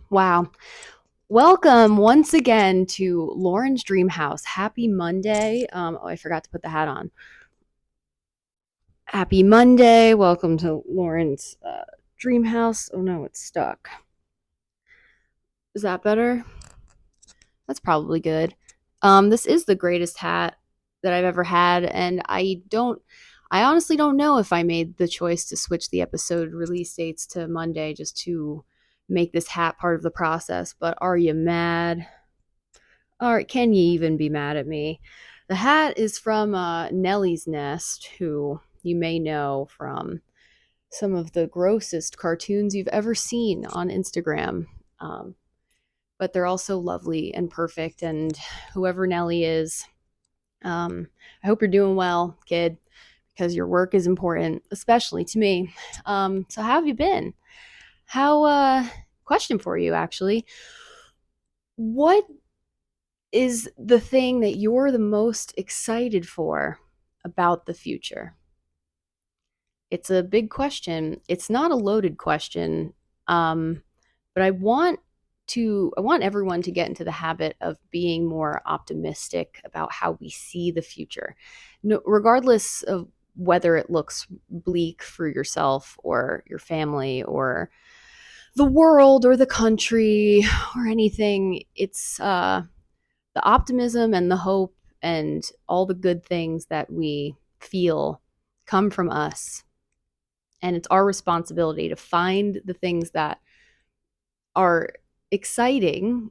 Wow. Welcome once again to Lauren's Dreamhouse. Happy Monday. I forgot to put the hat on. Happy Monday. Welcome to Lauren's Dreamhouse. Oh no, it's stuck. Is that better? That's probably good. This is the greatest hat that I've ever had, and I honestly don't know if I made the choice to switch the episode release dates to Monday just to make this hat part of the process, but are you mad? Or can you even be mad at me? The hat is from Nellie's Nest, who you may know from some of the grossest cartoons you've ever seen on Instagram. Um, but they're also lovely and perfect. And whoever Nellie is, I hope you're doing well, kid, because your work is important, especially to me. So, how have you been? Question for you actually. What is the thing that you're the most excited for about the future? It's a big question. It's not a loaded question, but I want everyone to get into the habit of being more optimistic about how we see the future, no, regardless of whether it looks bleak for yourself or your family or the world or the country or anything. It's the optimism and the hope and all the good things that we feel come from us. And it's our responsibility to find the things that are exciting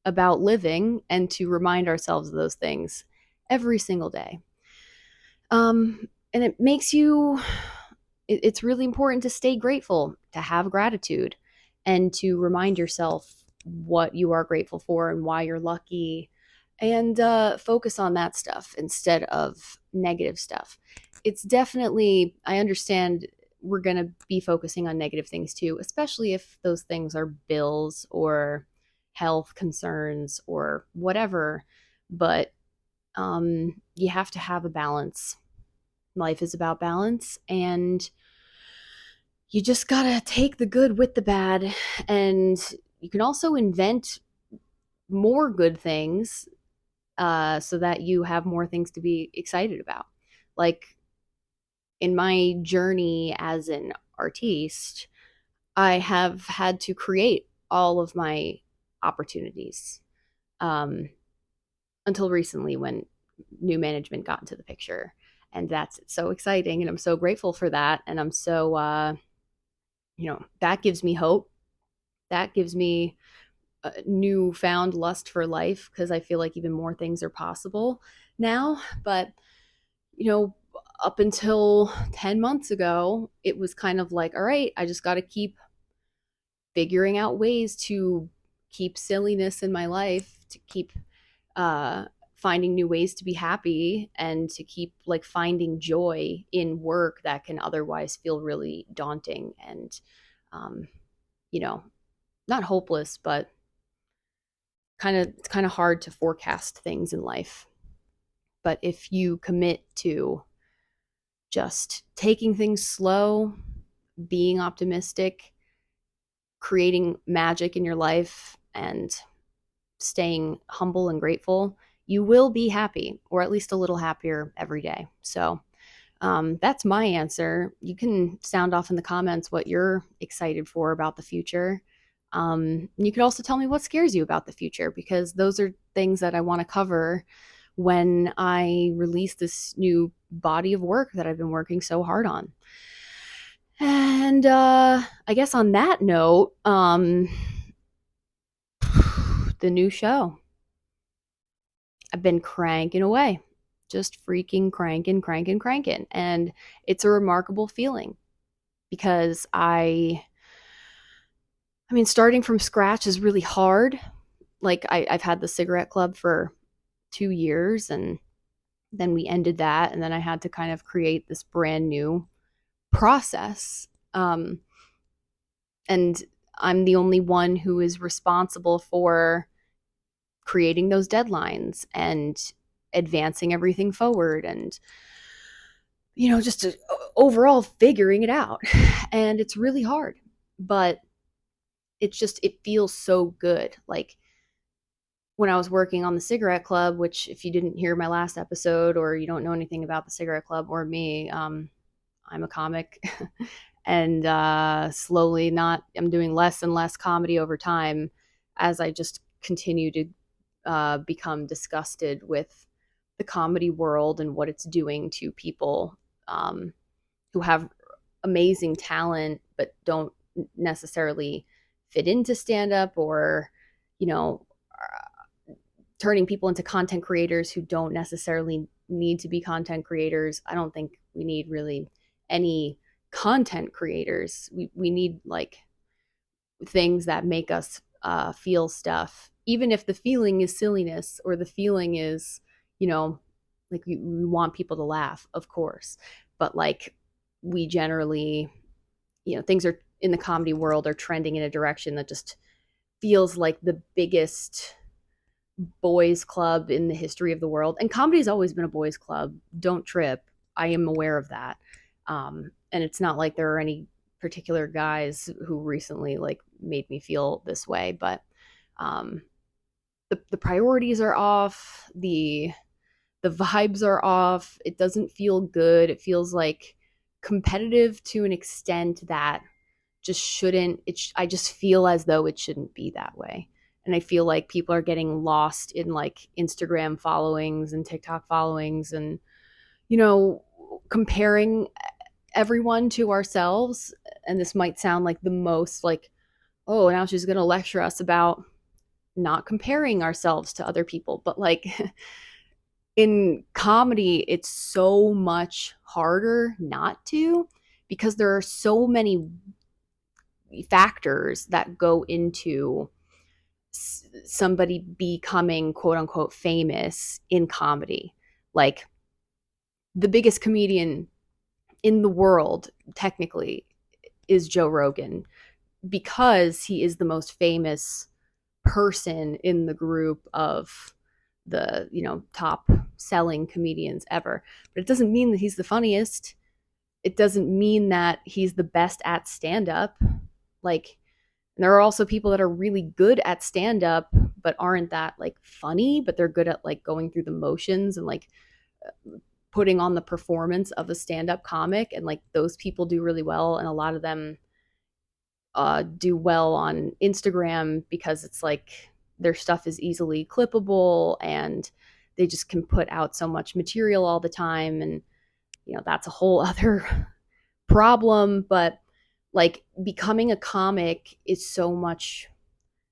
about living and to remind ourselves of those things every single day. And it makes you, it's really important to stay grateful, to have gratitude, and to remind yourself what you are grateful for and why you're lucky, and focus on that stuff instead of negative stuff. It's definitely, I understand we're going to be focusing on negative things too, especially if those things are bills or health concerns or whatever. But you have to have a balance. Life is about balance, and you just got to take the good with the bad. And you can also invent more good things so that you have more things to be excited about. Like in my journey as an artiste, I have had to create all of my opportunities um, until recently when new management got into the picture. And that's so exciting. And I'm so grateful for that. And I'm so, that gives me hope. That gives me a newfound lust for life because I feel like even more things are possible now. But you know, up until 10 months ago, it was kind of like, all right, I just got to keep figuring out ways to keep silliness in my life, to keep uh, finding new ways to be happy, and to keep like finding joy in work that can otherwise feel really daunting and, um, you know, not hopeless, but it's kind of hard to forecast things in life. But if you commit to just taking things slow, being optimistic, creating magic in your life, and staying humble and grateful, you will be happy, or at least a little happier every day. So that's my answer. You can sound off in the comments what you're excited for about the future. You could also tell me what scares you about the future, because those are things that I want to cover when I release this new body of work that I've been working so hard on. And I guess on that note, the new show. I've been cranking away, just freaking cranking, cranking, cranking. And it's a remarkable feeling because I mean, starting from scratch is really hard. Like, I've had the cigarette club for 2 years, and then we ended that. And then I had to kind of create this brand new process. And I'm the only one who is responsible for creating those deadlines and advancing everything forward and just overall figuring it out. And it's really hard, but it feels so good. Like when I was working on the cigarette club, which if you didn't hear my last episode or you don't know anything about the cigarette club or me, I'm a comic and slowly not, I'm doing less and less comedy over time as I just continue to become disgusted with the comedy world and what it's doing to people who have amazing talent but don't necessarily fit into stand up, or you know turning people into content creators who don't necessarily need to be content creators. I don't think we need really any content creators. We need like things that make us feel stuff, even if the feeling is silliness or the feeling is, you know, like we want people to laugh, of course. But like we generally, things are in the comedy world are trending in a direction that just feels like the biggest boys club in the history of the world. And comedy has always been a boys club. Don't trip. I am aware of that. And it's not like there are any particular guys who recently like made me feel this way, but um, the priorities are off. The vibes are off. It doesn't feel good. It feels like competitive to an extent that just shouldn't. I just feel as though it shouldn't be that way. And I feel like people are getting lost in like Instagram followings and TikTok followings and, comparing everyone to ourselves. And this might sound like the most like, oh, now she's going to lecture us about not comparing ourselves to other people. But like in comedy, it's so much harder not to, because there are so many factors that go into somebody becoming quote unquote famous in comedy. Like the biggest comedian in the world, technically, is Joe Rogan, because he is the most famous person in the group of the, top selling comedians ever. But it doesn't mean that he's the funniest. It doesn't mean that he's the best at stand up. Like, there are also people that are really good at stand up but aren't that like funny, but they're good at like going through the motions and like putting on the performance of a stand up comic, and like those people do really well, and a lot of them do well on Instagram because it's like their stuff is easily clippable and they just can put out so much material all the time. And that's a whole other problem. But like becoming a comic is so much,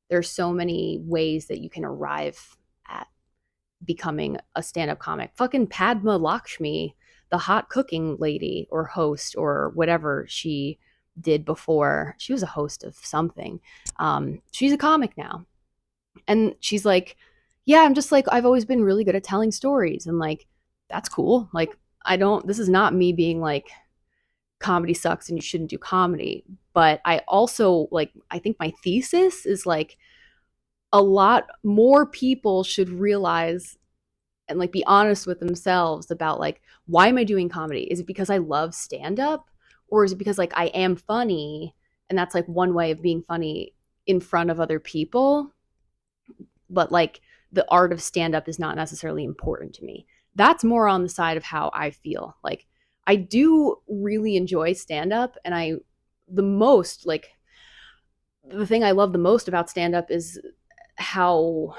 there's so many ways that you can arrive at becoming a stand-up comic. Fucking Padma Lakshmi, the hot cooking lady or host or whatever she did before. She was a host of something. She's a comic now. And she's like, yeah, I'm just like, I've always been really good at telling stories. And like, that's cool. Like, this is not me being like, comedy sucks and you shouldn't do comedy. But I also like, I think my thesis is like, a lot more people should realize and like be honest with themselves about like, why am I doing comedy? Is it because I love stand up, or is it because like I am funny and that's like one way of being funny in front of other people, but like the art of stand up is not necessarily important to me. That's more on the side of how I feel. Like I do really enjoy stand up, and the most like the thing I love the most about stand up is how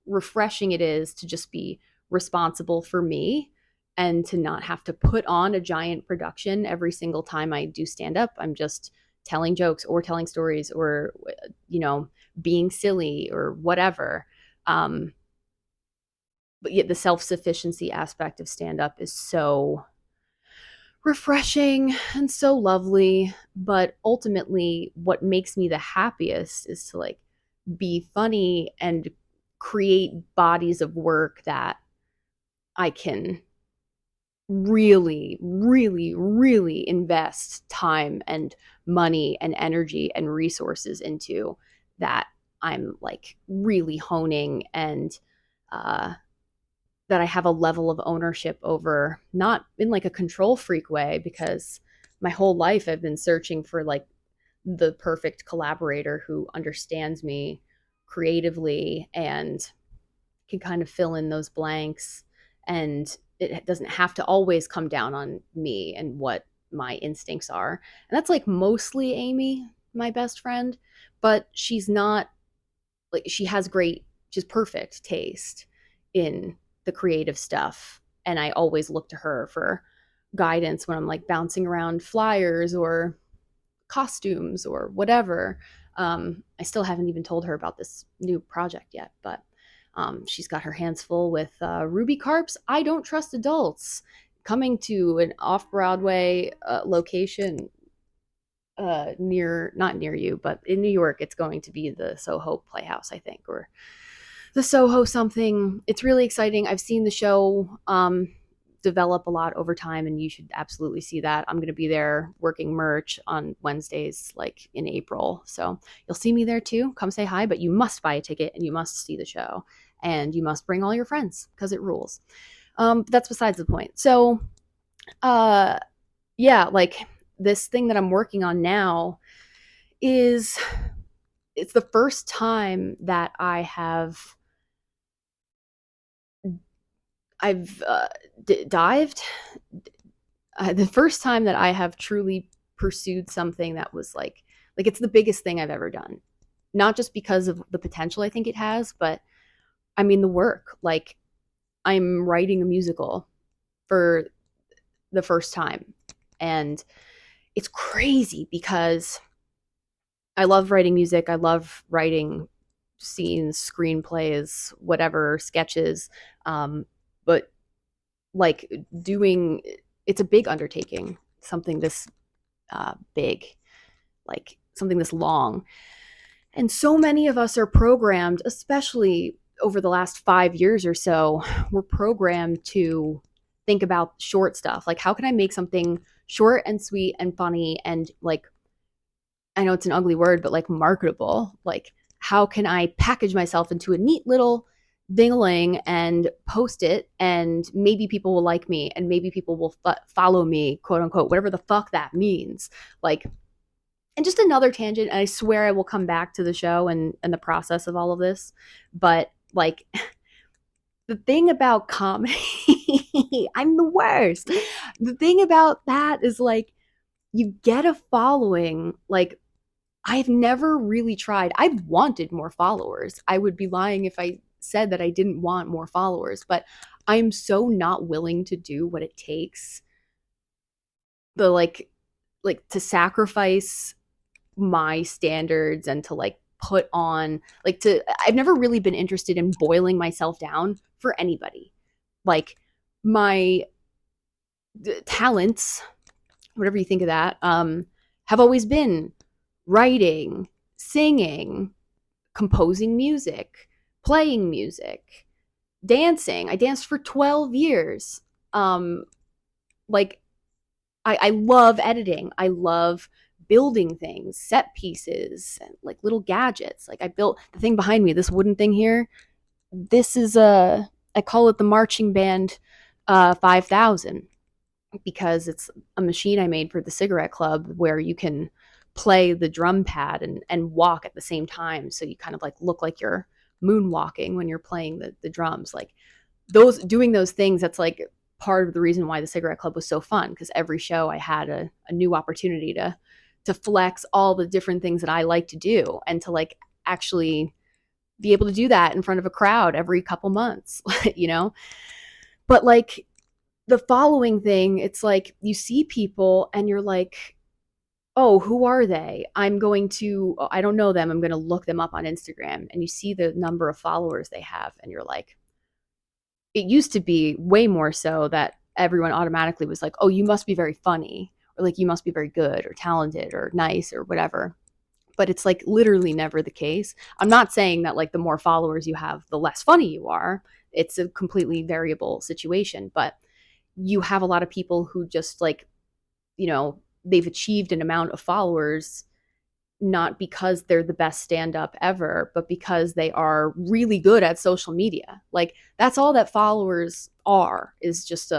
refreshing it is to just be responsible for me and to not have to put on a giant production every single time I do stand up. I'm just telling jokes or telling stories or, being silly or whatever. But yet the self-sufficiency aspect of stand up is so refreshing and so lovely. But ultimately, what makes me the happiest is to like be funny and create bodies of work that I can really, really, really invest time and money and energy and resources into, that I'm like really honing, and that I have a level of ownership over, not in like a control freak way, because my whole life I've been searching for like the perfect collaborator who understands me creatively and can kind of fill in those blanks, and it doesn't have to always come down on me and what my instincts are. And that's like mostly Amy, my best friend, but she's not like she's perfect taste in the creative stuff, and I always look to her for guidance when I'm like bouncing around flyers or costumes or whatever. I still haven't even told her about this new project yet, but she's got her hands full with Ruby Carp's I Don't Trust Adults, coming to an off Broadway location not near you, but in New York. It's going to be the Soho Playhouse, I think, or the Soho something. It's really exciting. I've seen the show develop a lot over time, and you should absolutely see that. I'm going to be there working merch on Wednesdays, like in April. So you'll see me there too. Come say hi, but you must buy a ticket and you must see the show and you must bring all your friends because it rules. But that's besides the point. So, uh, yeah, like this thing that I'm working on now is it's the first time that I've dived. The first time that I have truly pursued something that was like it's the biggest thing I've ever done. Not just because of the potential I think it has, but I mean the work. Like I'm writing a musical for the first time, and it's crazy because I love writing music. I love writing scenes, screenplays, whatever, sketches. But like doing it's a big undertaking, something this big, like something this long. And so many of us are programmed, especially over the last 5 years or so, we're programmed to think about short stuff. Like, how can I make something short and sweet and funny and like, I know it's an ugly word, but like marketable? Like, how can I package myself into a neat little dingling and post it, and maybe people will like me and maybe people will follow me, quote unquote, whatever the fuck that means. Like, and just another tangent, and I swear I will come back to the show and the process of all of this, but like the thing about comedy, I'm the worst. The thing about that is like you get a following. Like I've never really tried. I've wanted more followers. I would be lying if I said that I didn't want more followers, but I'm so not willing to do what it takes, the like to sacrifice my standards and to like put on like to I've never really been interested in boiling myself down for anybody. Like my talents, whatever you think of that, have always been writing, singing, composing music, playing music, dancing. I danced for 12 years. Like I love editing. I love building things, set pieces, and like little gadgets. Like I built the thing behind me, this wooden thing here. This is I call it the marching band 5000 because it's a machine I made for the cigarette club where you can play the drum pad and walk at the same time. So you kind of like look like you're moonwalking when you're playing the drums. Like those doing those things, that's like part of the reason why the cigarette club was so fun, because every show I had a new opportunity to flex all the different things that I like to do and to like actually be able to do that in front of a crowd every couple months, you know? But like the following thing, it's like you see people and you're like, oh, who are they? I don't know them. I'm going to look them up on Instagram. And you see the number of followers they have. And you're like, it used to be way more so that everyone automatically was like, oh, you must be very funny, or like, you must be very good or talented or nice or whatever. But it's like literally never the case. I'm not saying that like the more followers you have, the less funny you are. It's a completely variable situation. But you have a lot of people who just like, they've achieved an amount of followers not because they're the best stand up ever, but because they are really good at social media. Like that's all that followers are, is just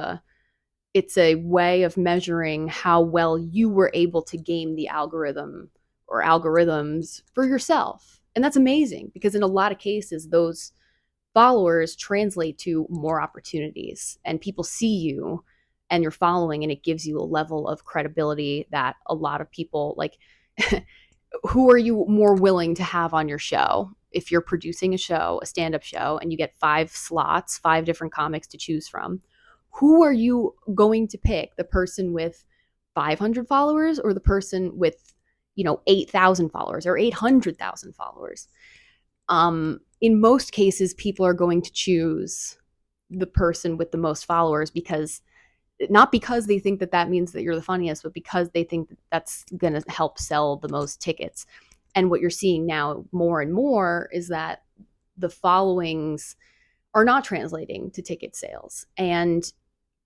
it's a way of measuring how well you were able to game the algorithm or algorithms for yourself. And that's amazing because in a lot of cases, those followers translate to more opportunities and people see you and you're following, and it gives you a level of credibility that a lot of people like. Who are you more willing to have on your show? If you're producing a show, a stand-up show, and you get 5 slots, 5 different comics to choose from, who are you going to pick? The person with 500 followers or the person with, 8,000 followers or 800,000 followers? In most cases, people are going to choose the person with the most followers, because not because they think that that means that you're the funniest, but because they think that that's going to help sell the most tickets. And what you're seeing now more and more is that the followings are not translating to ticket sales. And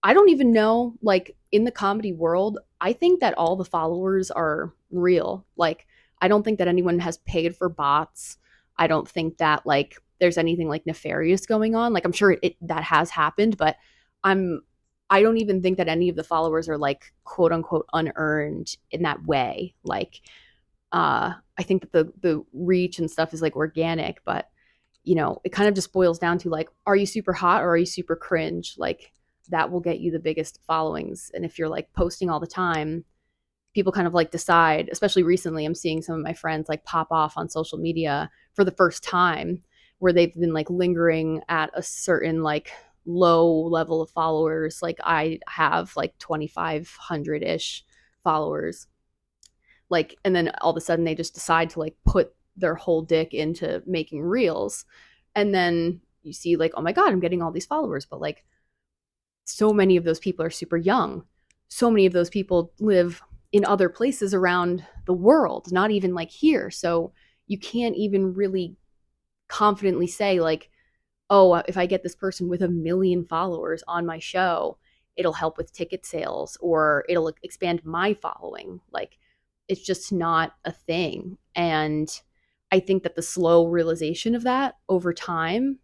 I don't even know, like in the comedy world, I think that all the followers are real. Like, I don't think that anyone has paid for bots. I don't think that like there's anything like nefarious going on. Like, I'm sure that has happened, but I'm I don't even think that any of the followers are like quote unquote unearned in that way. Like, I think that the reach and stuff is like organic, but it kind of just boils down to like, are you super hot or are you super cringe? Like, that will get you the biggest followings. And if you're like posting all the time, people kind of like decide, especially recently, I'm seeing some of my friends like pop off on social media for the first time, where they've been like lingering at a certain like low level of followers. Like, I have like 2,500 ish followers. Like, and then all of a sudden they just decide to like put their whole dick into making reels. And then you see like, oh my God, I'm getting all these followers. But like, so many of those people are super young. So many of those people live in other places around the world, not even like here. So you can't even really confidently say like, oh, if I get this person with 1 million followers on my show, it'll help with ticket sales or it'll expand my following. Like, it's just not a thing. And I think that the slow realization of that over time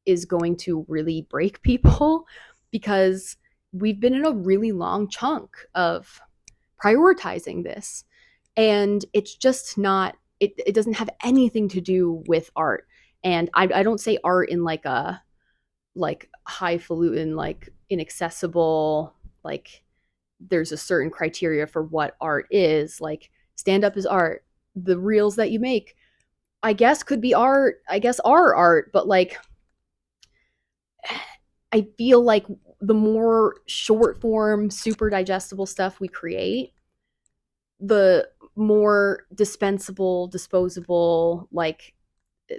is going to really break people, because we've been in a really long chunk of prioritizing this. And it's just not, it doesn't have anything to do with art. And I don't say art in like a like highfalutin, like inaccessible, like there's a certain criteria for what art is. Like, stand up is art. The reels that you make, I guess, could be art. I guess are art, but like, I feel like the more short form, super digestible stuff we create, the more dispensable, disposable, like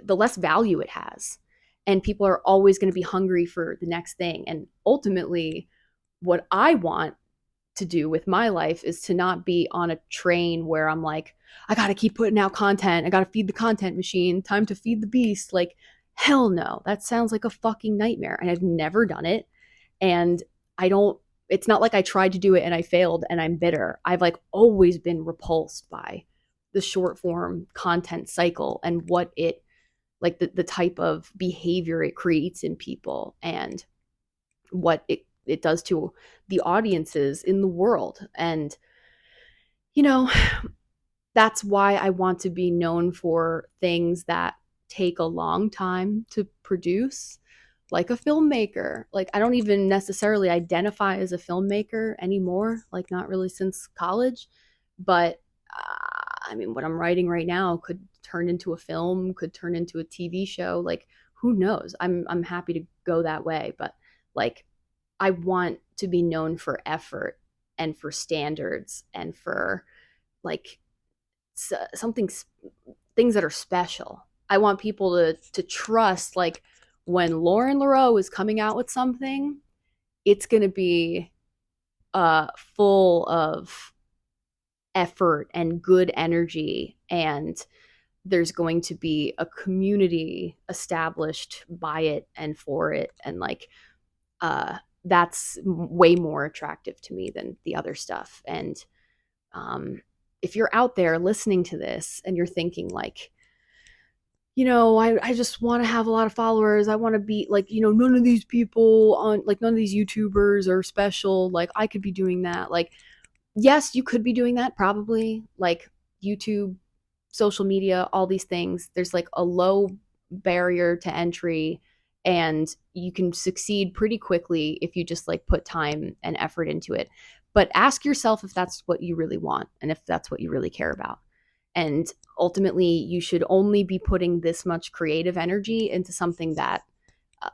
the less value it has. And people are always going to be hungry for the next thing. And ultimately, what I want to do with my life is to not be on a train where I'm like, I got to keep putting out content. I got to feed the content machine. Time to feed the beast. Like, hell no. That sounds like a fucking nightmare. And I've never done it. And I don't, it's not like I tried to do it and I failed and I'm bitter. I've like always been repulsed by the short form content cycle and what it, like the type of behavior it creates in people and what it does to the audiences in the world. And, you know, that's why I want to be known for things that take a long time to produce, like a filmmaker. Like, I don't even necessarily identify as a filmmaker anymore, like, not really since college. But I mean, what I'm writing right now could turn into a film, could turn into a TV show. Like, who knows? I'm happy to go that way. But like, I want to be known for effort and for standards and for like something, things that are special. I want people to trust, like, when Lauren LaRoe is coming out with something, it's going to be full of effort and good energy, and there's going to be a community established by it and for it. And like, that's way more attractive to me than the other stuff. And if you're out there listening to this and you're thinking like, I just want to have a lot of followers. I want to be like, none of these people on, like, none of these YouTubers are special. Like, I could be doing that. Like, yes, you could be doing that probably. Like, YouTube social media, all these things, there's like a low barrier to entry, and you can succeed pretty quickly if you just like put time and effort into it. But ask yourself if that's what you really want and if that's what you really care about. And ultimately, you should only be putting this much creative energy into something that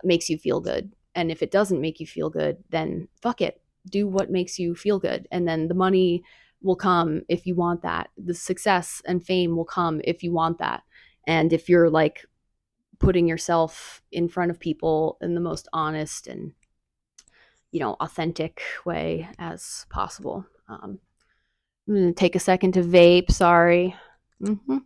makes you feel good. And if it doesn't make you feel good, then fuck it. Do what makes you feel good. And then the money will come if you want that. The success and fame will come if you want that. And if you're like putting yourself in front of people in the most honest and, authentic way as possible. I'm going to take a second to vape. Sorry. Mm-hmm.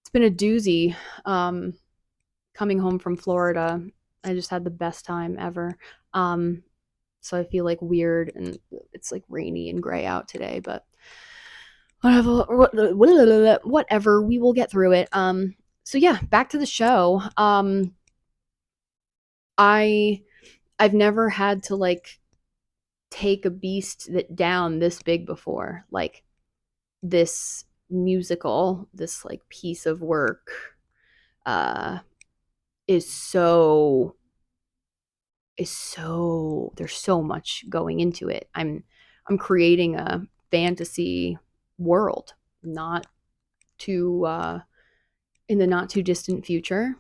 It's been a doozy. Coming home from Florida, I just had the best time ever. So I feel like weird, and it's like rainy and gray out today, but whatever, we will get through it. So yeah, back to the show. I I've never had to like take a beast that down this big before. Like this musical, this like piece of work uh is so there's so much going into it. I'm creating a fantasy world, not too in the not too distant future,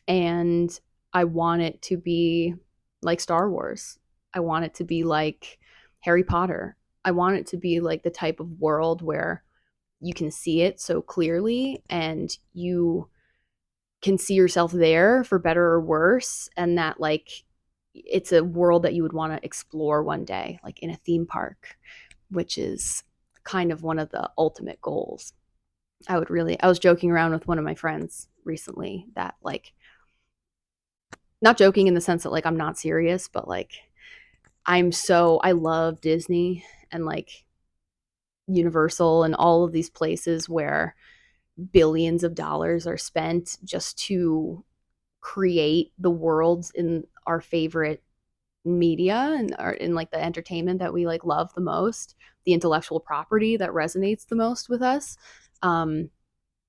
and I want it to be like Star Wars. I want it to be like Harry Potter. I want it to be like the type of world where you can see it so clearly and you can see yourself there for better or worse, and that like it's a world that you would want to explore one day, like in a theme park, which is kind of one of the ultimate goals. I was joking around with one of my friends recently that like, not joking in the sense that like I'm not serious, but like I love Disney and like Universal and all of these places where billions of dollars are spent just to create the worlds in our favorite media and in like the entertainment that we like love the most, the intellectual property that resonates the most with us. um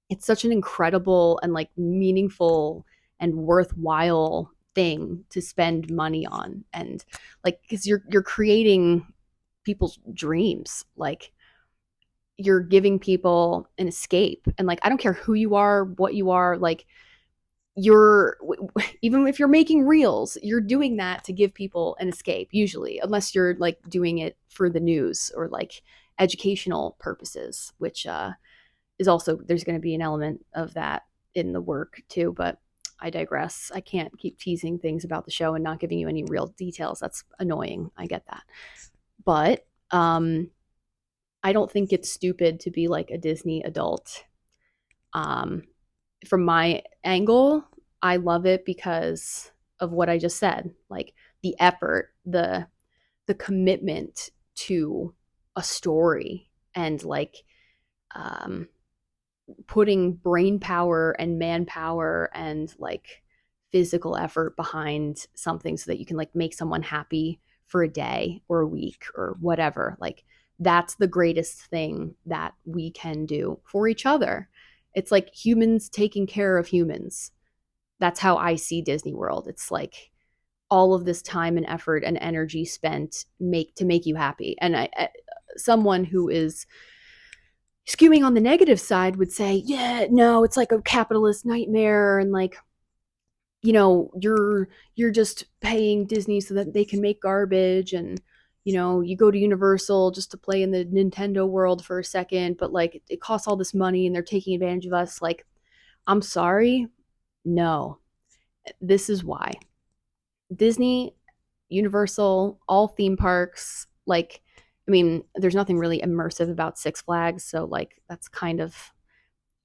it's such an incredible and like meaningful and worthwhile thing to spend money on, and like because you're creating people's dreams, like you're giving people an escape, and like I don't care who you are, what you are, like you're even if you're making reels, you're doing that to give people an escape usually, unless you're like doing it for the news or like educational purposes, which is also, there's going to be an element of that in the work too, but I digress. I can't keep teasing things about the show and not giving you any real details. That's annoying. I get that. But I don't think it's stupid to be like a Disney adult. Um, from my angle, I love it because of what I just said, like the effort, the commitment to a story, and like um, putting brain power and manpower and like physical effort behind something so that you can like make someone happy for a day or a week or whatever. Like that's the greatest thing that we can do for each other. It's like humans taking care of humans. That's how I see Disney World. It's like all of this time and effort and energy spent make to make you happy. And someone who is skewing on the negative side would say, yeah, no, it's like a capitalist nightmare, and like, you're just paying Disney so that they can make garbage, and you go to Universal just to play in the Nintendo world for a second, but like it costs all this money and they're taking advantage of us. Like, I'm sorry, no. This is why. Disney, Universal, all theme parks, like, I mean, there's nothing really immersive about Six Flags, so like that's kind of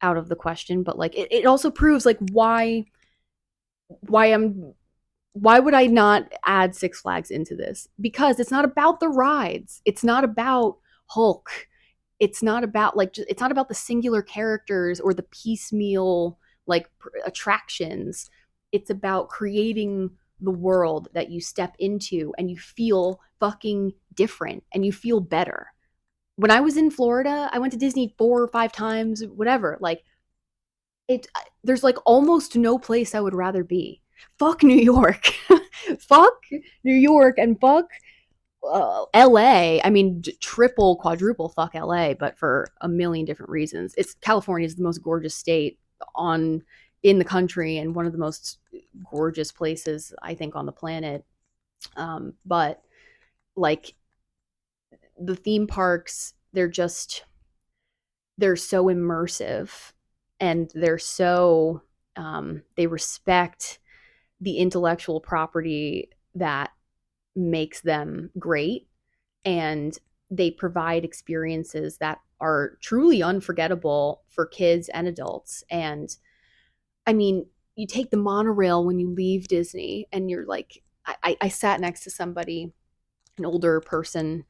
out of the question, but like it also proves like why I'm why would I not add Six Flags into this? Because it's not about the rides. It's not about Hulk. It's not about like it's not about the singular characters or the piecemeal like attractions. It's about creating the world that you step into and you feel fucking different and you feel better. When I was in Florida, I went to Disney 4 or 5 times, whatever. Like it there's like almost no place I would rather be. Fuck New York. Fuck New York and fuck LA. I mean, triple, quadruple fuck LA, but for a million different reasons. It's California is the most gorgeous state on in the country and one of the most gorgeous places I think on the planet. But like the theme parks, they're so immersive and they're so they respect the intellectual property that makes them great, and they provide experiences that are truly unforgettable for kids and adults. And I mean, you take the monorail when you leave Disney and you're like, I sat next to somebody, an older person,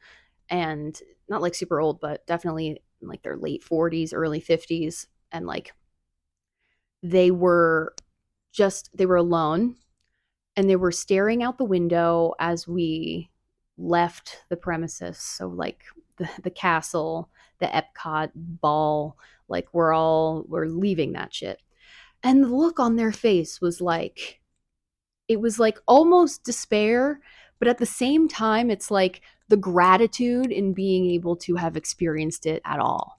and not like super old, but definitely like their late 40s, early 50s. And like they were they were alone and they were staring out the window as we left the premises. So like the castle, the Epcot ball, like we're leaving that shit. And the look on their face was like, it was like almost despair, but at the same time, it's like the gratitude in being able to have experienced it at all.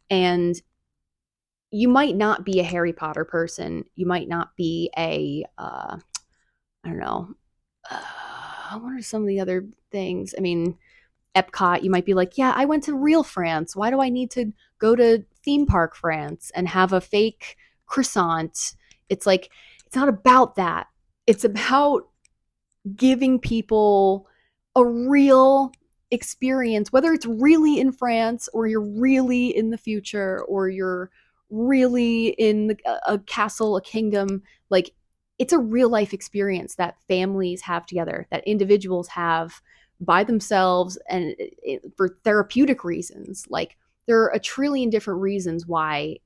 And you might not be a Harry Potter person. You might not be I don't know, what are some of the other things? I mean, Epcot, you might be like, yeah, I went to real France. Why do I need to go to theme park France and have a fake croissant? It's like, it's not about that. It's about giving people a real experience, whether it's really in France or you're really in the future or you're really in a castle, a kingdom. Like it's a real life experience that families have together, that individuals have by themselves and for therapeutic reasons. Like there are a trillion different reasons why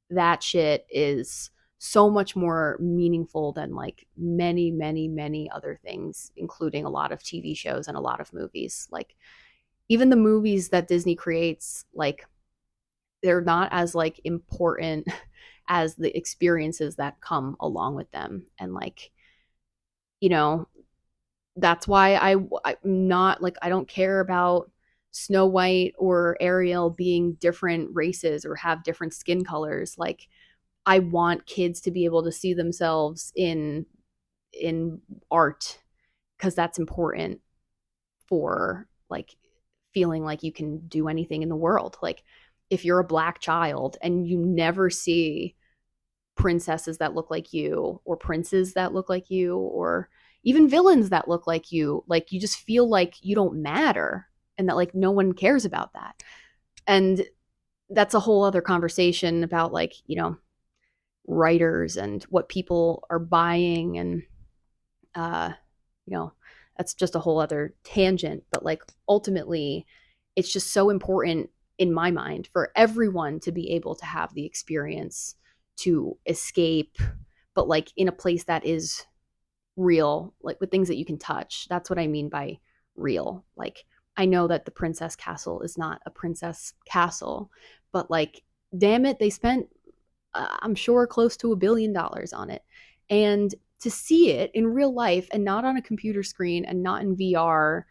that shit is so much more meaningful than like many, many, many other things, including a lot of TV shows and a lot of movies. Like even the movies that Disney creates, like they're not as like important as the experiences that come along with them. And like, you know, that's why I'm not like, I don't care about Snow White or Ariel being different races or have different skin colors. Like I want kids to be able to see themselves in art because that's important for like feeling like you can do anything in the world. Like if you're a black child and you never see princesses that look like you or princes that look like you or even villains that look like you just feel like you don't matter and that like no one cares about that. And that's a whole other conversation about like, writers and what people are buying and uh you know that's just a whole other tangent, but like ultimately it's just so important in my mind for everyone to be able to have the experience to escape, but like in a place that is real, like with things that you can touch. That's what I mean by real. Like I know that the princess castle is not a princess castle, but like damn it, they spent I'm sure close to $1 billion on it. And to see it in real life and not on a computer screen and not in VR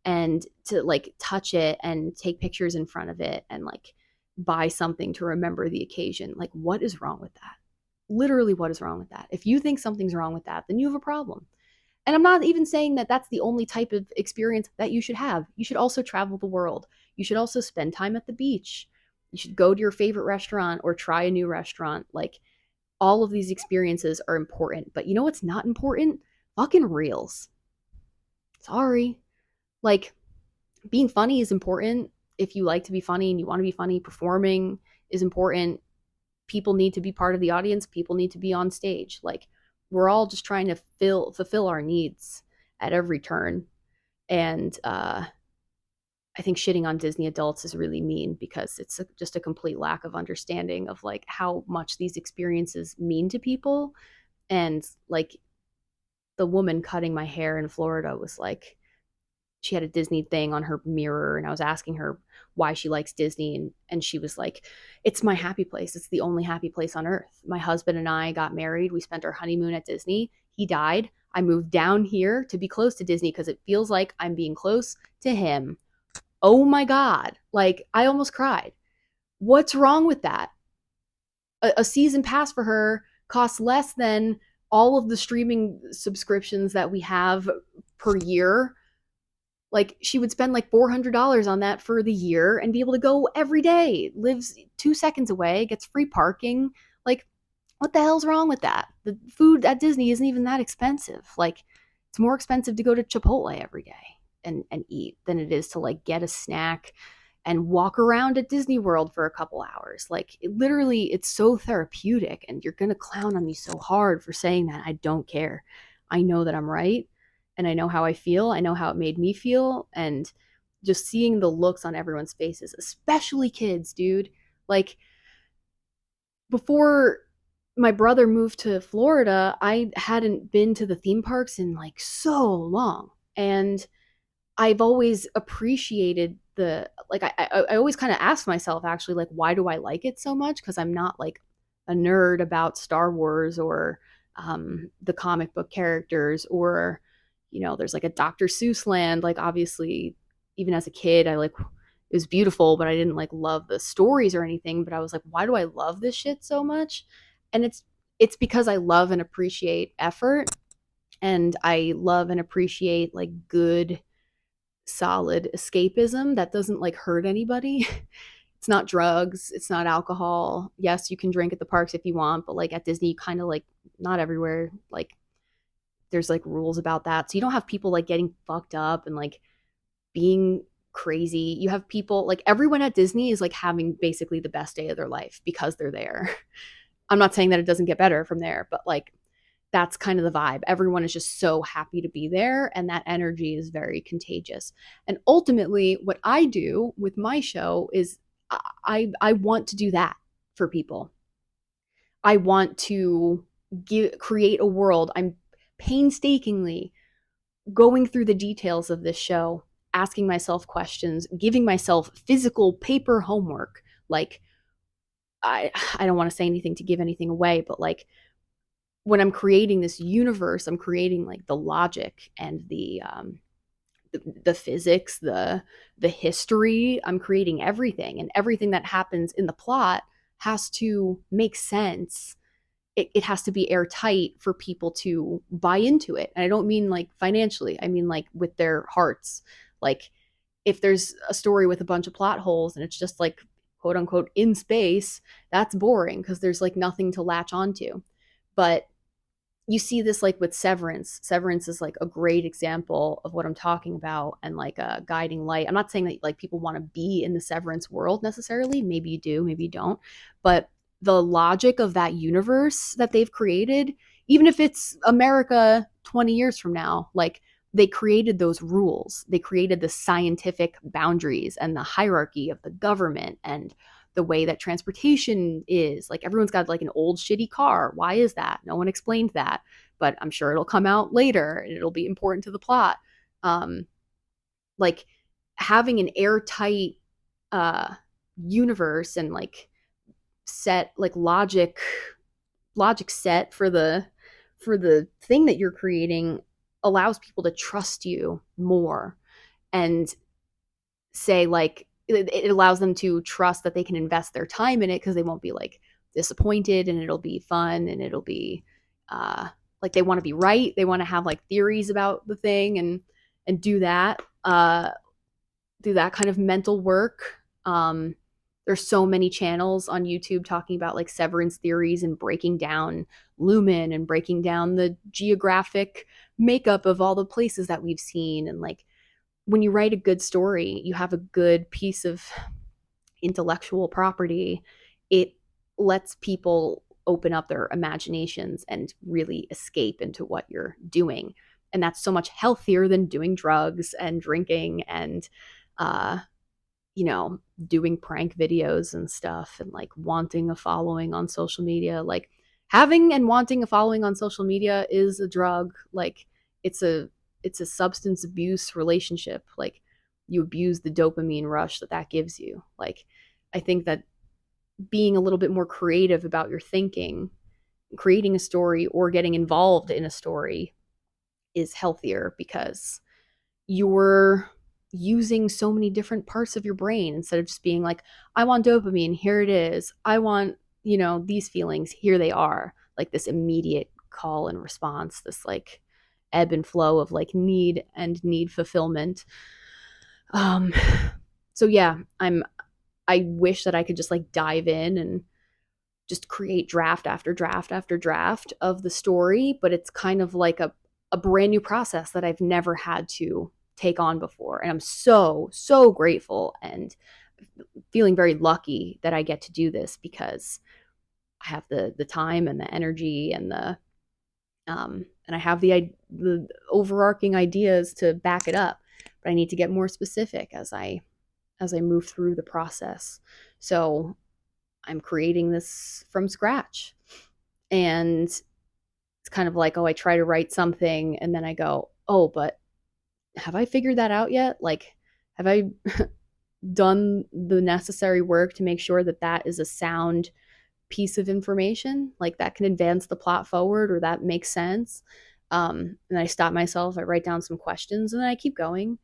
and to like touch it and take pictures in front of it and like buy something to remember the occasion. Like, what is wrong with that? Literally, what is wrong with that? If you think something's wrong with that, then you have a problem. And I'm not even saying that that's the only type of experience that you should have. You should also travel the world. You should also spend time at the beach. You should go to your favorite restaurant or try a new restaurant. Like all of these experiences are important. But you know what's not important? Fucking reels. Sorry. Like being funny is important. If you like to be funny and you want to be funny, performing is important. People need to be part of the audience. People need to be on stage. Like we're all just trying to fulfill our needs at every turn. And I think shitting on Disney adults is really mean because it's just a complete lack of understanding of like how much these experiences mean to people and like the woman cutting my hair in Florida was like, she had a Disney thing on her mirror, and I was asking her why she likes Disney, and she was like, "It's my happy place. It's the only happy place on earth. My husband and I got married. We spent our honeymoon at Disney. He died. I moved down here to be close to Disney because it feels like I'm being close to him." Oh my god. Like, I almost cried. What's wrong with that? A season pass for her costs less than all of the streaming subscriptions that we have per year. Like, she would spend like $400 on that for the year and be able to go every day. Lives 2 seconds away, gets free parking. Like, what the hell's wrong with that? The food at Disney isn't even that expensive. Like, it's more expensive to go to Chipotle every day and eat than it is to like get a snack and walk around at Disney World for a couple hours. Like, literally, it's so therapeutic. And you're going to clown on me so hard for saying that. I don't care. I know that I'm right. And I know how I feel. I know how it made me feel. And just seeing the looks on everyone's faces, especially kids, dude. Like, before my brother moved to Florida, I hadn't been to the theme parks in like so long. And I've always appreciated the like I always kind of ask myself actually, like, why do I like it so much? Because I'm not like a nerd about Star Wars or the comic book characters, or there's like a Dr. Seuss land. Like, obviously, even as a kid, I like, it was beautiful, but I didn't like love the stories or anything. But I was like, why do I love this shit so much? And it's because I love and appreciate effort, and I love and appreciate like good solid escapism that doesn't like hurt anybody. It's not drugs, it's not alcohol. Yes, you can drink at the parks if you want, but like at Disney, you kind of like, not everywhere, like there's like rules about that. So you don't have people like getting fucked up and like being crazy. You have people like, everyone at Disney is like having basically the best day of their life because they're there. I'm not saying that it doesn't get better from there, but like, that's kind of the vibe. Everyone is just so happy to be there, and that energy is very contagious. And ultimately, what I do with my show is I want to do that for people. I want to create a world. I'm painstakingly going through the details of this show, asking myself questions, giving myself physical paper homework. Like, I don't want to say anything to give anything away, but like, when I'm creating this universe, I'm creating like the logic and the physics, the history. I'm creating everything, and everything that happens in the plot has to make sense. It has to be airtight for people to buy into it. And I don't mean like financially. I mean like with their hearts. Like, if there's a story with a bunch of plot holes and it's just like quote unquote in space, that's boring because there's like nothing to latch onto. But you see this like with Severance. Severance is like a great example of what I'm talking about, and like a guiding light. I'm not saying that like people want to be in the Severance world necessarily. Maybe you do, maybe you don't. But the logic of that universe that they've created, even if it's America 20 years from now, like, they created those rules. They created the scientific boundaries and the hierarchy of the government and the way that transportation is. Like, everyone's got like an old shitty car. Why is that? No one explained that, but I'm sure it'll come out later and it'll be important to the plot. Um, like, having an airtight uh, universe and like set like logic set for the thing that you're creating allows people to trust you more, and say like, it allows them to trust that they can invest their time in it because they won't be like disappointed, and it'll be fun, and it'll be like, they want to be right. They want to have like theories about the thing, and do that kind of mental work. There's so many channels on YouTube talking about like severance theories and breaking down Lumen and breaking down the geographic makeup of all the places that we've seen. And like, when you write a good story, you have a good piece of intellectual property. It lets people open up their imaginations and really escape into what you're doing. And that's so much healthier than doing drugs and drinking and, uh, doing prank videos and stuff, and like wanting a following on social media. Like, having and wanting a following on social media is a drug. Like, it's a it's a substance abuse relationship. Like, you abuse the dopamine rush that that gives you. Like, I think that being a little bit more creative about your thinking, creating a story or getting involved in a story is healthier because you're using so many different parts of your brain instead of just being like, I want dopamine, here it is. I want, these feelings, here they are. Like this immediate call and response, this like ebb and flow of like need fulfillment. Um so yeah, I wish that I could just like dive in and just create draft after draft after draft of the story, but it's kind of like a brand new process that I've never had to take on before. And I'm so, so grateful and feeling very lucky that I get to do this because I have the time and the energy and and I have the overarching ideas to back it up. But I need to get more specific as I move through the process. So I'm creating this from scratch. And it's kind of like, oh, I try to write something and then I go, oh, but have I figured that out yet? Like, have I done the necessary work to make sure that that is a sound piece of information? Like, that can advance the plot forward or that makes sense. And I stop myself, I write down some questions, and then I keep going.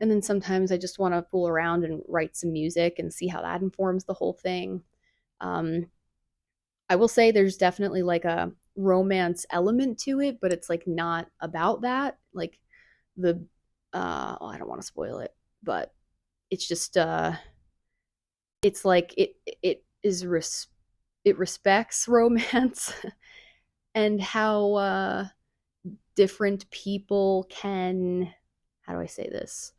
And then sometimes I just want to fool around and write some music and see how that informs the whole thing. Um, I will say there's definitely like a romance element to it, but it's like not about that. Like the I don't want to spoil it, but it's just it's like it is it respects romance and how different people can, how do I say this?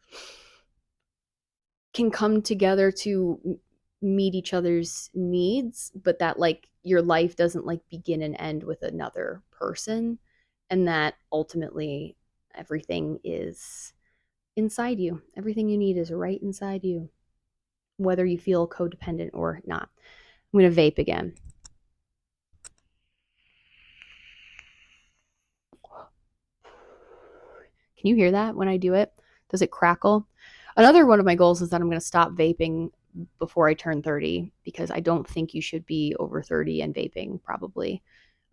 Can come together to meet each other's needs, but that like your life doesn't like begin and end with another person, and that ultimately everything is inside you. Everything you need is right inside you, whether you feel codependent or not. I'm going to vape again. Can you hear that when I do it? Does it crackle? Another one of my goals is that I'm going to stop vaping before I turn 30 because I don't think you should be over 30 and vaping, probably.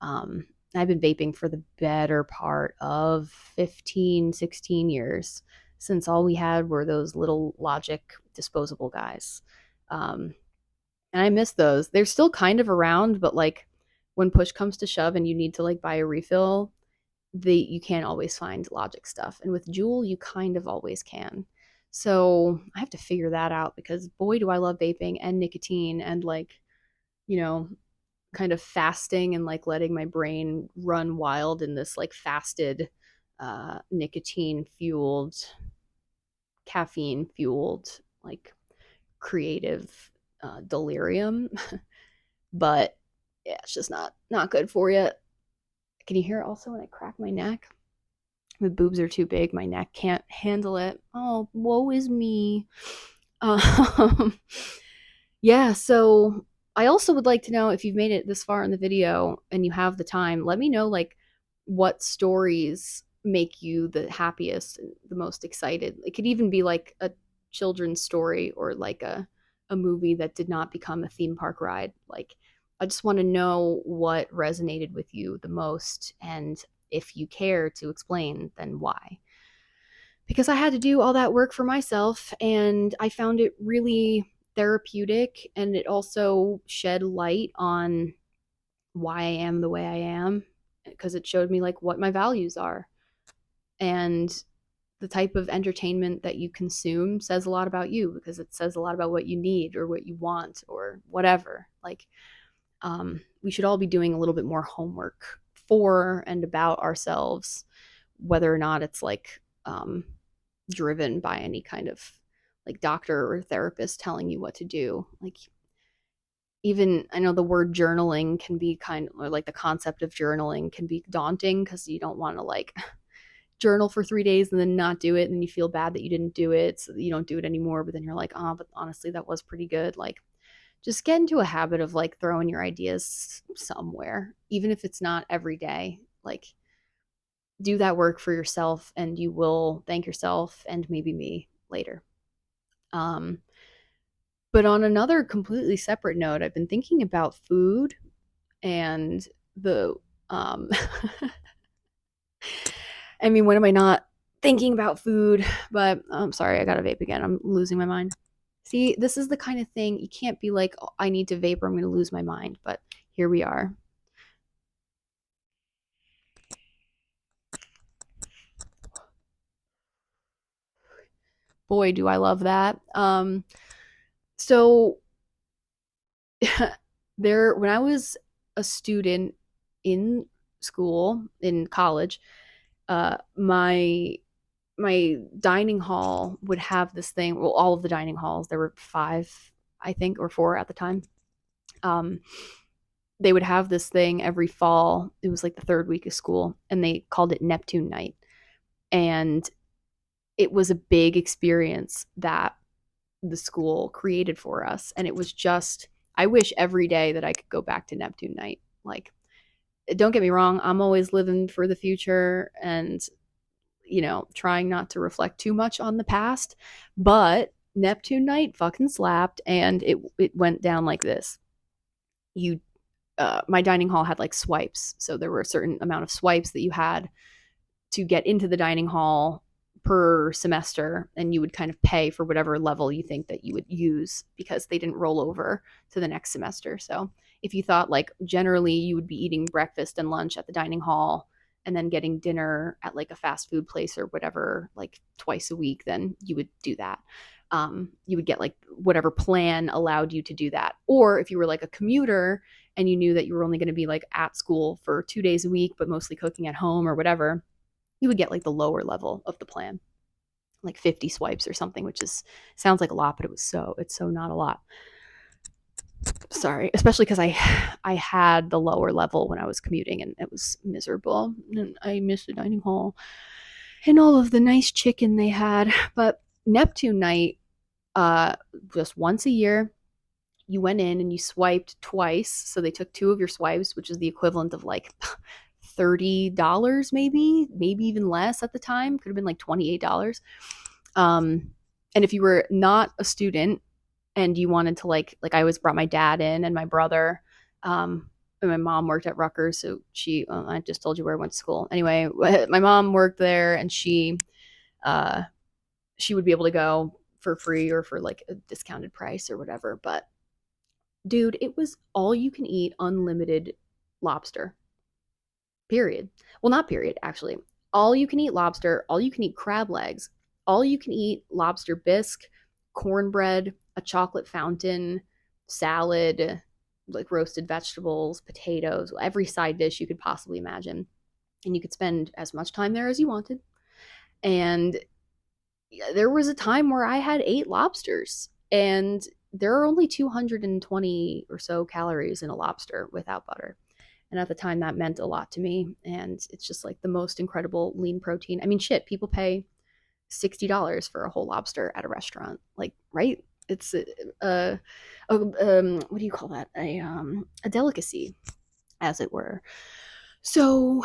Um, I've been vaping for the better part of 15, 16 years since all we had were those little Logic disposable guys. Um, and I miss those. They're still kind of around, but like when push comes to shove and you need to like buy a refill, you can't always find Logic stuff. And with Juul, you kind of always can. So I have to figure that out because boy, do I love vaping and nicotine and like, you know, kind of fasting and like letting my brain run wild in this like fasted, nicotine fueled, caffeine fueled, like creative delirium. But yeah, it's just not good for you. Can you hear it also when I crack my neck? The boobs are too big. My neck can't handle it. Oh, woe is me. Um, yeah, so I also would like to know if you've made it this far in the video and you have the time, let me know like what stories make you the happiest and the most excited. It could even be like a children's story or like a movie that did not become a theme park ride. Like, I just want to know what resonated with you the most, and if you care to explain, then why? Because I had to do all that work for myself and I found it really therapeutic, and it also shed light on why I am the way I am because it showed me like what my values are. And the type of entertainment that you consume says a lot about you because it says a lot about what you need or what you want or whatever. Like, we should all be doing a little bit more homework for and about ourselves, whether or not it's like driven by any kind of like doctor or therapist telling you what to do. Like, even I know the word journaling can be kind of, or like the concept of journaling can be daunting because you don't want to like journal for 3 days and then not do it, and then you feel bad that you didn't do it, so you don't do it anymore. But then you're like, oh, but honestly, that was pretty good. Like, just get into a habit of like throwing your ideas somewhere, even if it's not every day. Like, do that work for yourself and you will thank yourself and maybe me later. Um, but on another completely separate note, I've been thinking about food and the um I mean, when am I not thinking about food? But I'm sorry, I got to vape again. I'm losing my mind. See, this is the kind of thing you can't be like, oh, I need to vape or I'm going to lose my mind. But here we are. Boy, do I love that. So there, when I was a student in school, in college, my dining hall would have this thing. Well, all of the dining halls, there were five, I think, or four at the time. Um, they would have this thing every fall. It was like the third week of school, and they called it Neptune Night. And it was a big experience that the school created for us. And it was just, I wish every day that I could go back to Neptune Night. Like, don't get me wrong, I'm always living for the future and, trying not to reflect too much on the past. But Neptune Night fucking slapped, and it went down like this. You My dining hall had like swipes, so there were a certain amount of swipes that you had to get into the dining hall per semester, and you would kind of pay for whatever level you think that you would use because they didn't roll over to the next semester. So if you thought like generally you would be eating breakfast and lunch at the dining hall and then getting dinner at like a fast food place or whatever like twice a week, then you would do that. You would get like whatever plan allowed you to do that. Or if you were like a commuter and you knew that you were only going to be like at school for 2 days a week, but mostly cooking at home or whatever, you would get like the lower level of the plan, like 50 swipes or something, which is sounds like a lot, but it's so not a lot. Sorry, especially because I had the lower level when I was commuting and it was miserable. And I missed the dining hall and all of the nice chicken they had. But Neptune Night, uh, just once a year, you went in and you swiped twice. So they took two of your swipes, which is the equivalent of like $30, maybe even less at the time. Could have been like $28. And if you were not a student and you wanted to I always brought my dad in and my brother, and my mom worked at Rutgers, so I just told you where I went to school. Anyway, my mom worked there, and uh, she would be able to go for free or for like a discounted price or whatever. But dude, it was all you can eat, unlimited lobster. Period. Well, not period, actually. All you can eat lobster, all you can eat crab legs, all you can eat lobster bisque, cornbread, a chocolate fountain, salad, like roasted vegetables, potatoes, every side dish you could possibly imagine. And you could spend as much time there as you wanted. And there was a time where I had 8 lobsters, and there are only 220 or so calories in a lobster without butter. And at the time, that meant a lot to me. And it's just like the most incredible lean protein. I mean, shit, people pay $60 for a whole lobster at a restaurant. Like, right? It's what do you call that? A delicacy, as it were. So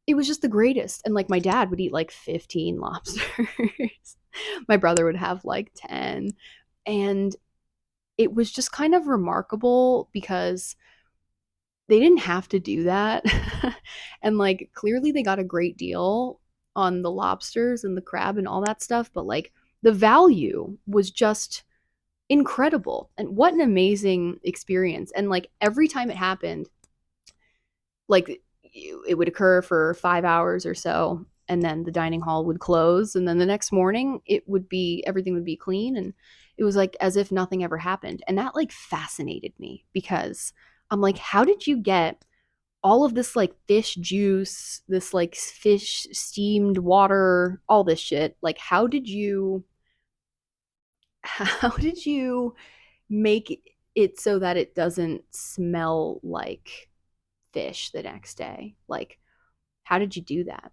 it was just the greatest. And like my dad would eat like 15 lobsters. My brother would have like 10. And it was just kind of remarkable because they didn't have to do that. And like clearly they got a great deal on the lobsters and the crab and all that stuff, but like the value was just incredible. And what an amazing experience. And like every time it happened, like it would occur for 5 hours or so, and then the dining hall would close, and then the next morning everything would be clean, and it was like as if nothing ever happened. And that like fascinated me because I'm like, how did you get all of this like fish juice, this like fish steamed water, all this shit? Like how did you make it so that it doesn't smell like fish the next day? Like, how did you do that?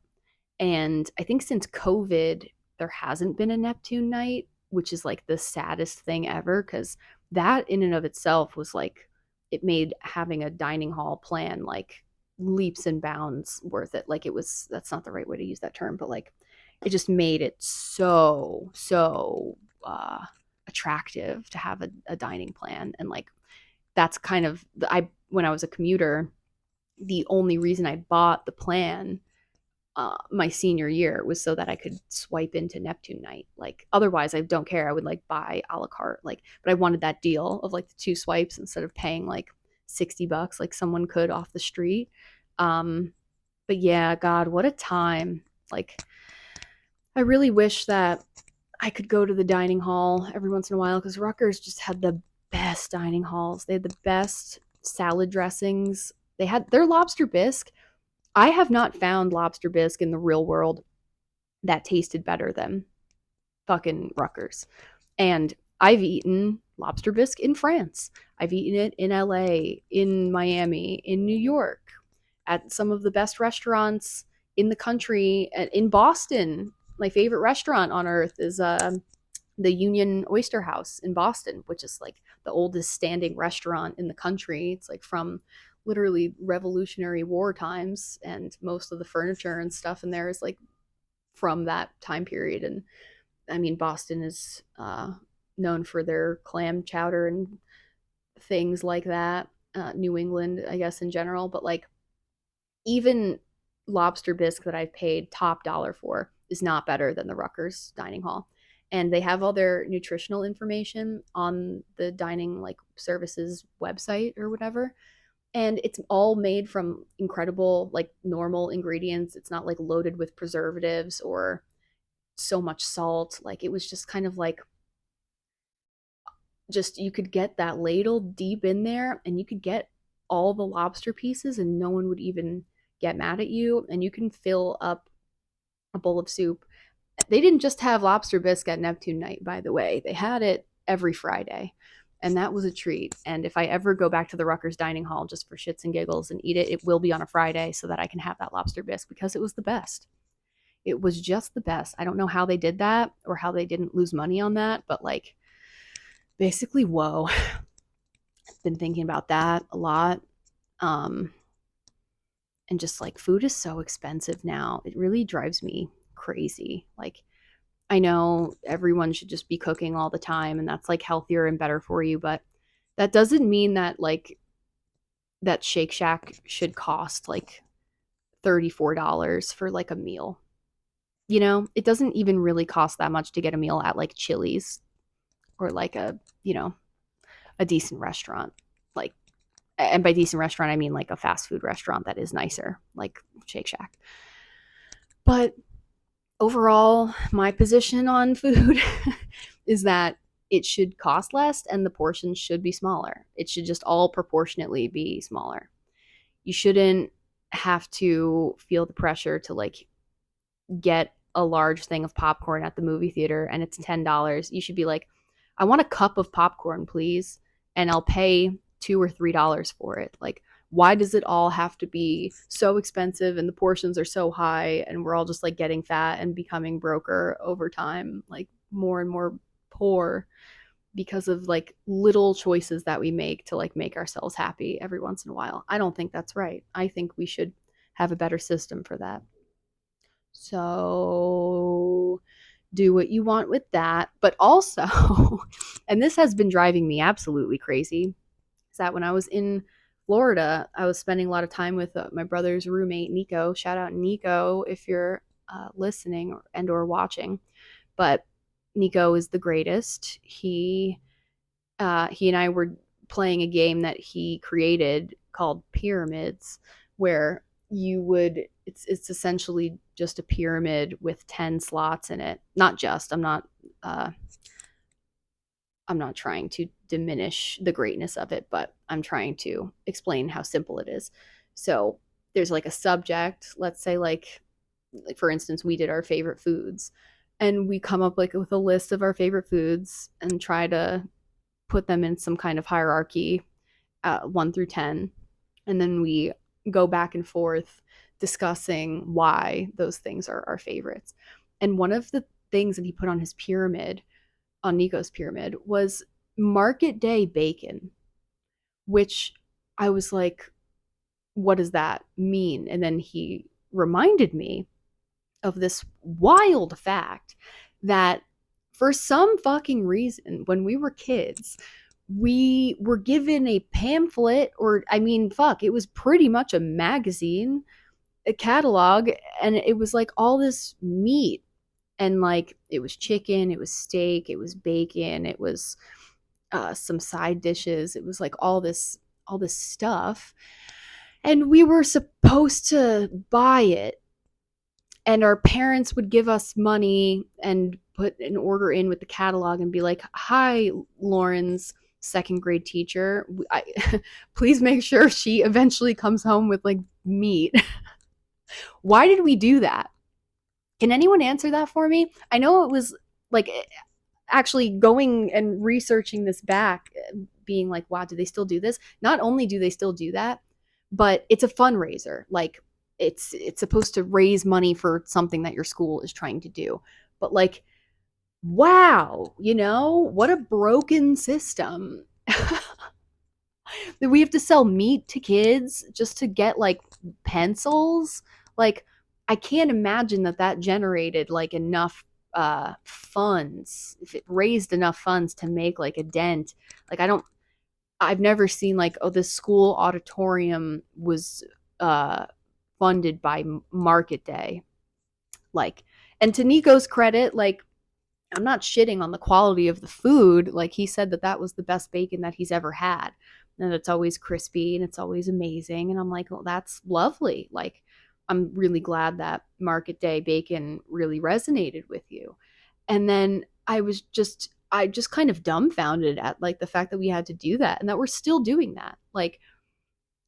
And I think since COVID, there hasn't been a Neptune night, which is like the saddest thing ever because that in and of itself was like, it made having a dining hall plan like leaps and bounds worth it. Like, it was, that's not the right way to use that term, but like, it just made it so attractive to have a dining plan. And like, that's kind of, I when I was a commuter, the only reason I bought the plan my senior year was so that I could swipe into Neptune night. Like, otherwise, I don't care. I would like buy a la carte. Like, but I wanted that deal of like the two swipes instead of paying like $60 like someone could off the street. Um, but yeah, God, what a time! Like, I really wish that I could go to the dining hall every once in a while, because Rutgers just had the best dining halls. They had the best salad dressings. They had their lobster bisque. I have not found lobster bisque in the real world that tasted better than fucking Rutgers. And I've eaten lobster bisque in France. I've eaten it in LA, in Miami, in New York, at some of the best restaurants in the country, in Boston. My favorite restaurant on earth is the Union Oyster House in Boston, which is like the oldest standing restaurant in the country. It's like from literally Revolutionary War times, and most of the furniture and stuff in there is like from that time period. And I mean, Boston is known for their clam chowder and things like that. New England, I guess, in general, but like, even lobster bisque that I've paid top dollar for is not better than the Rutgers dining hall. And they have all their nutritional information on the dining like services website or whatever. And it's all made from incredible, like, normal ingredients. It's not like loaded with preservatives or so much salt. Like, it was just kind of like, just, you could get that ladle deep in there and you could get all the lobster pieces and no one would even get mad at you. And you can fill up a bowl of soup. They didn't just have lobster bisque at Neptune night, by the way. They had it every Friday. And that was a treat. And if I ever go back to the Rutgers dining hall just for shits and giggles and eat it, it will be on a Friday so that I can have that lobster bisque, because it was the best. It was just the best. I don't know how they did that or how they didn't lose money on that, but like, basically, whoa. I've been thinking about that a lot. Um, and just like, food is so expensive now. It really drives me crazy. Like, I know everyone should just be cooking all the time and that's like healthier and better for you, but that doesn't mean that like that Shake Shack should cost like $34 for like a meal. You know, it doesn't even really cost that much to get a meal at like Chili's or like you know, a decent restaurant. Like, and by decent restaurant, I mean like a fast food restaurant that is nicer, like Shake Shack. But overall, my position on food is that it should cost less and the portions should be smaller. It should just all proportionately be smaller. You shouldn't have to feel the pressure to like get a large thing of popcorn at the movie theater and it's $10. You should be like, I want a cup of popcorn, please, and I'll pay $2 or $3 for it. Like, why does it all have to be so expensive and the portions are so high and we're all just like getting fat and becoming broker over time, like more and more poor, because of like little choices that we make to like make ourselves happy every once in a while? I don't think that's right. I think we should have a better system for that. So do what you want with that. But also, and this has been driving me absolutely crazy, is that when I was in Florida, I was spending a lot of time with my brother's roommate, Nico. Shout out Nico if you're listening or watching. But Nico is the greatest. He and I were playing a game that he created called Pyramids, where it's essentially just a pyramid with 10 slots in it. Not just, I'm not trying to diminish the greatness of it, but I'm trying to explain how simple it is. So there's like a subject, let's say like for instance, we did our favorite foods and we come up like with a list of our favorite foods and try to put them in some kind of hierarchy, 1 through 10. And then we go back and forth discussing why those things are our favorites. And one of the things that he put on his pyramid, on Nico's pyramid, was market day bacon, which I was like, what does that mean? And then he reminded me of this wild fact that for some fucking reason, when we were kids, we were given a pamphlet, or I mean, fuck, it was pretty much a magazine, a catalog, and it was like all this meat. And like it was chicken, it was steak, it was bacon, it was some side dishes. It was like all this stuff. And we were supposed to buy it, and our parents would give us money and put an order in with the catalog and be like, "Hi, Lauren's second grade teacher. Please make sure she eventually comes home with like meat." Why did we do that? Can anyone answer that for me? I know it was like actually going and researching this back, being like, wow, do they still do this? Not only do they still do that, but it's a fundraiser. Like it's supposed to raise money for something that your school is trying to do. But like, wow, what a broken system. That we have to sell meat to kids just to get like pencils. Like, I can't imagine that generated like enough funds, if it raised enough funds to make like a dent. Like, I've never seen like, oh, this school auditorium was uh funded by Market Day. Like, and to Nico's credit, like, I'm not shitting on the quality of the food. Like, he said that was the best bacon that he's ever had. And it's always crispy and it's always amazing. And I'm like, well, that's lovely. Like, I'm really glad that Market Day bacon really resonated with you. And then I just kind of dumbfounded at like the fact that we had to do that and that we're still doing that. Like,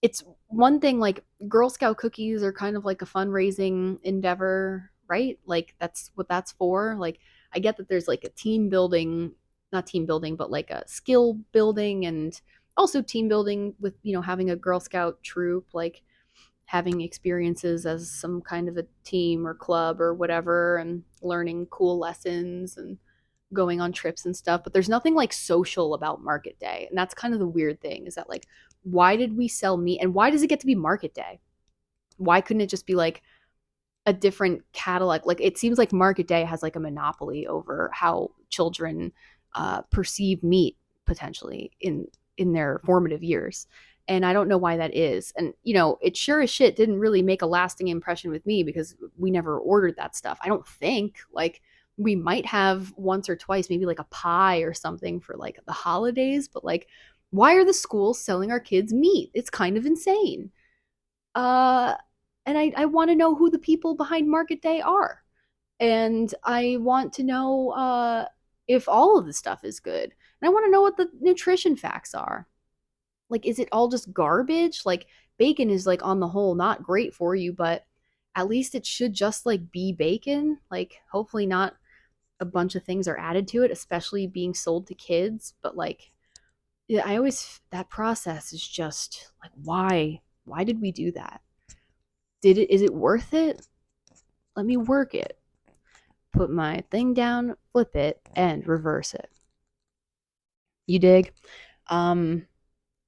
it's one thing, like Girl Scout cookies are kind of like a fundraising endeavor, right? Like, that's what that's for. Like, I get that there's like a team building, not team building, but like a skill building, and also team building with, having a Girl Scout troop, like having experiences as some kind of a team or club or whatever, and learning cool lessons and going on trips and stuff. But there's nothing like social about Market Day. And that's kind of the weird thing, is that like, why did we sell meat, and why does it get to be Market Day? Why couldn't it just be like a different catalog? Like, it seems like Market Day has like a monopoly over how children perceive meat, potentially in their formative years. And I don't know why that is. And it sure as shit didn't really make a lasting impression with me, because we never ordered that stuff. I don't think. Like, we might have once or twice, maybe like a pie or something for like the holidays, but like, why are the schools selling our kids meat? It's kind of insane. Uh, and I want to know who the people behind Market Day are. And I want to know if all of the stuff is good. And I want to know what the nutrition facts are. Like, is it all just garbage? Like, bacon is like on the whole not great for you, but at least it should just like be bacon. Like, hopefully not a bunch of things are added to it, especially being sold to kids. But like, yeah, that process is just like, why did we do that? Is it worth it? Let me work it. Put my thing down, flip it, and reverse it. You dig? Um,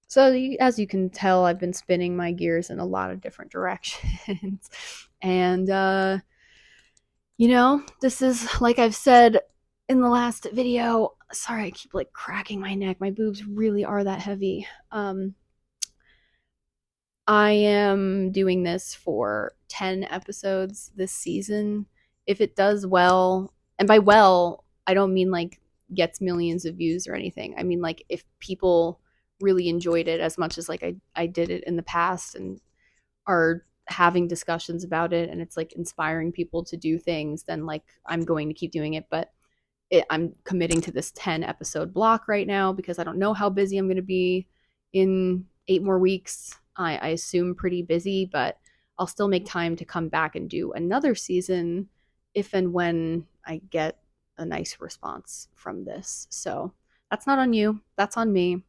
so as you can tell, I've been spinning my gears in a lot of different directions. And this is, like I've said in the last video, sorry, I keep like cracking my neck. My boobs really are that heavy. I am doing this for 10 episodes this season. If it does well, and by well, I don't mean like gets millions of views or anything. I mean like if people really enjoyed it as much as like I did it in the past, and are having discussions about it, and it's like inspiring people to do things, then like I'm going to keep doing it. But I'm committing to this 10 episode block right now because I don't know how busy I'm going to be in 8 more weeks. I assume pretty busy, but I'll still make time to come back and do another season if and when I get a nice response from this. So that's not on you. That's on me.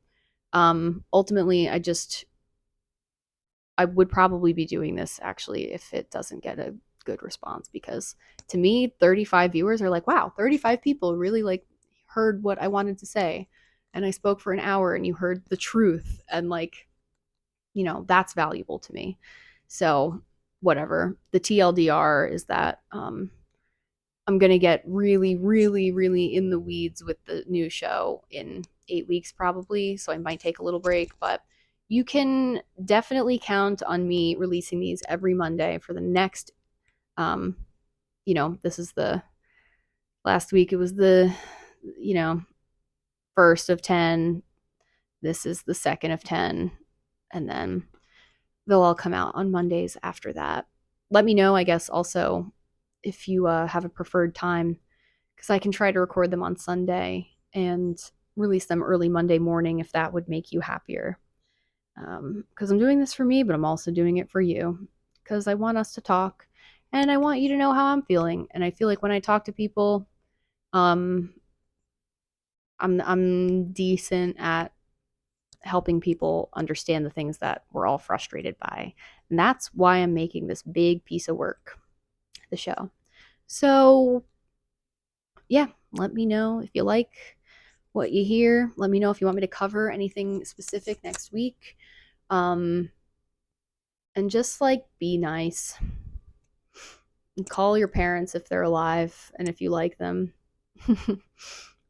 Ultimately, I would probably be doing this actually if it doesn't get a good response, because to me 35 viewers are like, wow, 35 people really like heard what I wanted to say, and I spoke for an hour and you heard the truth. And like, that's valuable to me. So, whatever. The TLDR is that I'm going to get really, really, really in the weeds with the new show in 8 weeks, probably. So, I might take a little break, but you can definitely count on me releasing these every Monday for the next, this is the last week, it was the, you know, first of 10. This is the second of 10. And then they'll all come out on Mondays after that. Let me know, I guess, also if you have a preferred time, because I can try to record them on Sunday and release them early Monday morning if that would make you happier. Because I'm doing this for me, but I'm also doing it for you because I want us to talk and I want you to know how I'm feeling. And I feel like when I talk to people, um, I'm decent at helping people understand the things that we're all frustrated by. And that's why I'm making this big piece of work, the show. So, yeah, let me know if you like what you hear. Let me know if you want me to cover anything specific next week. And just like be nice. And call your parents if they're alive and if you like them.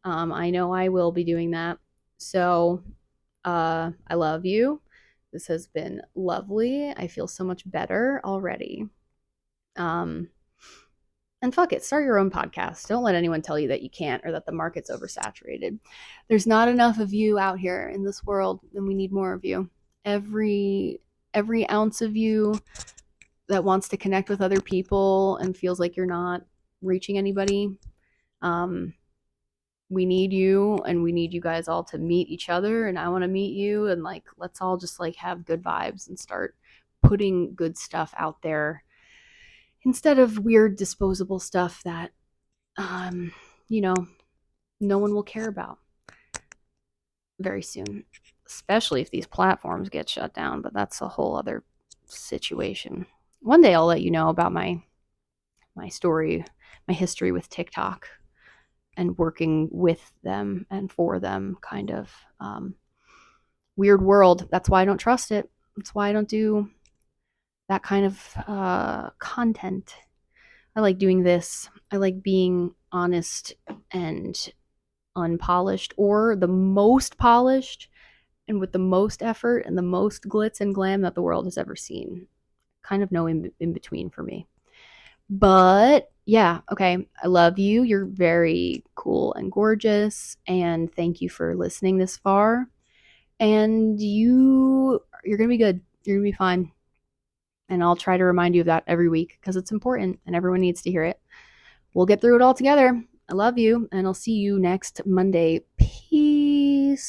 I know I will be doing that. So, I love you. This has been lovely. I feel so much better already. And fuck it, start your own podcast. Don't let anyone tell you that you can't or that the market's oversaturated. There's not enough of you out here in this world, and we need more of you. Every ounce of you that wants to connect with other people and feels like you're not reaching anybody. We need you, and we need you guys all to meet each other, and I want to meet you, and like let's all just like have good vibes and start putting good stuff out there instead of weird disposable stuff that you know no one will care about very soon, especially if these platforms get shut down, but that's a whole other situation. One day I'll let you know about my story, my history with TikTok and working with them and for them, kind of weird world. That's why I don't trust it. That's why I don't do that kind of content. I like doing this. I like being honest and unpolished, or the most polished and with the most effort and the most glitz and glam that the world has ever seen. Kind of no in between for me. But yeah, okay. I love you. You're very cool and gorgeous. And thank you for listening this far. And you're gonna be good. You're gonna be fine. And I'll try to remind you of that every week because it's important and everyone needs to hear it. We'll get through it all together. I love you, and I'll see you next Monday. Peace.